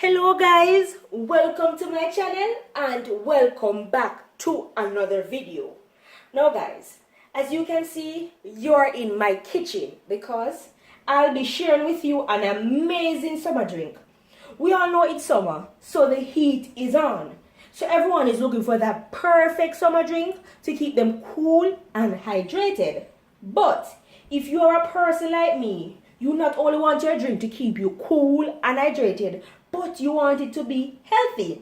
Hello guys, welcome to my channel and welcome back to another video. Now guys, as you can see, you're in my kitchen because I'll be sharing with you an amazing summer drink. We all know it's summer, so the heat is on. So everyone is looking for that perfect summer drink to keep them cool and hydrated. But if you are a person like me, you not only want your drink to keep you cool and hydrated, but you want it to be healthy.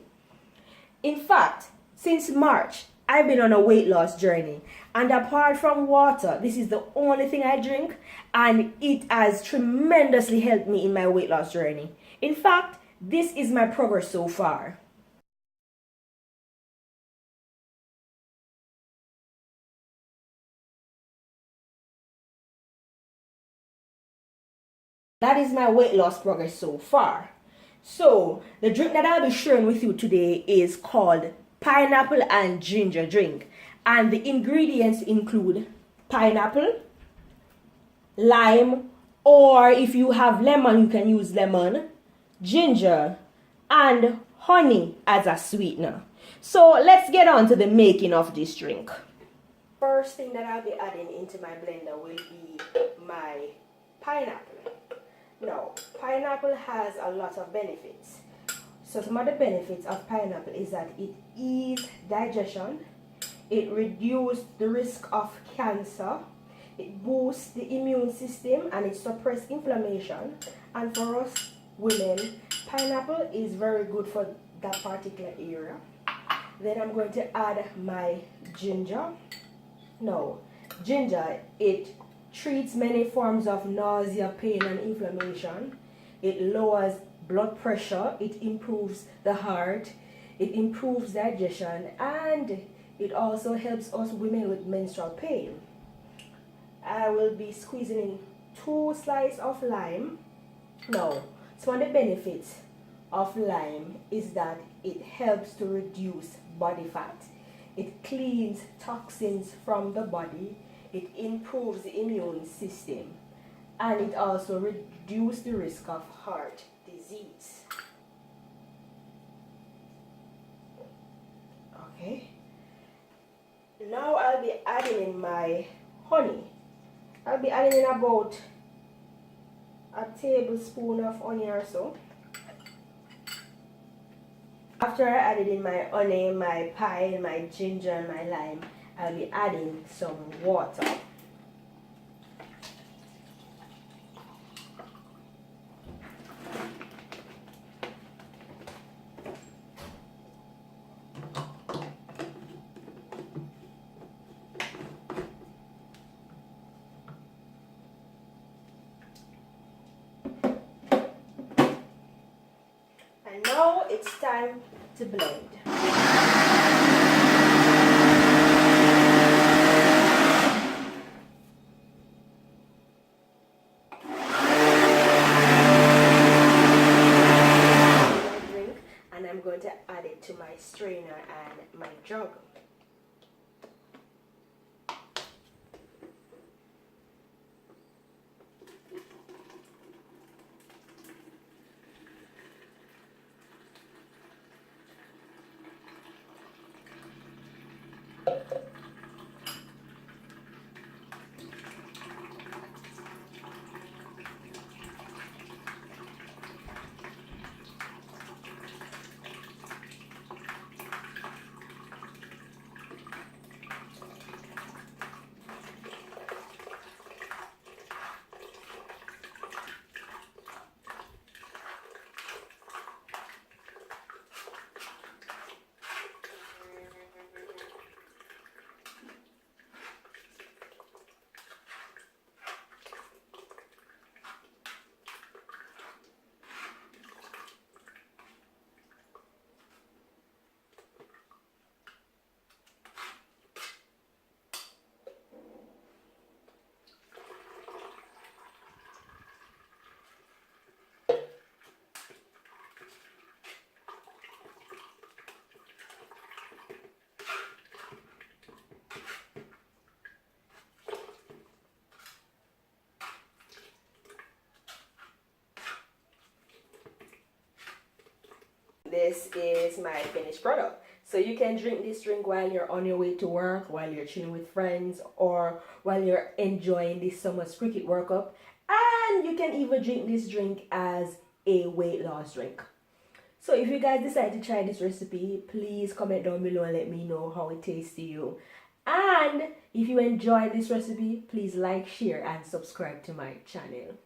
In fact, since March, I've been on a weight loss journey. And apart from water, this is the only thing I drink, and it has tremendously helped me in my weight loss journey. In fact, this is my progress so far. That is my weight loss progress so far. So, the drink that I'll be sharing with you today is called pineapple and ginger drink. And the ingredients include pineapple, lime, or if you have lemon, you can use lemon, ginger, and honey as a sweetener. So, let's get on to the making of this drink. First thing that I'll be adding into my blender will be my pineapple. Now, pineapple has a lot of benefits. So some of the benefits of pineapple is that it eases digestion, it reduces the risk of cancer, it boosts the immune system, and it suppresses inflammation. And for us women, pineapple is very good for that particular area. Then I'm going to add my ginger. Now, ginger, it treats many forms of nausea, pain, and inflammation. It lowers blood pressure, it improves the heart, it improves digestion, and it also helps us women with menstrual pain. I will be squeezing in 2 slices of lime. Now, some of the benefits of lime is that it helps to reduce body fat. It cleans toxins from the body. It improves the immune system, and it also reduces the risk of heart disease. Okay. Now I'll be adding in my honey. I'll be adding in about a tablespoon of honey or so. After I added in my honey, my pine, my ginger, and my lime, I'll be adding some water. And now it's time to blend. I'm going to add it to my strainer and my jug. this is my finished product. So you can drink this drink while you're on your way to work, while you're chilling with friends, or while you're enjoying this summer's cricket World Cup. And you can even drink this drink as a weight loss drink. So if you guys decide to try this recipe, please comment down below and let me know how it tastes to you. And if you enjoyed this recipe, please like, share, and subscribe to my channel.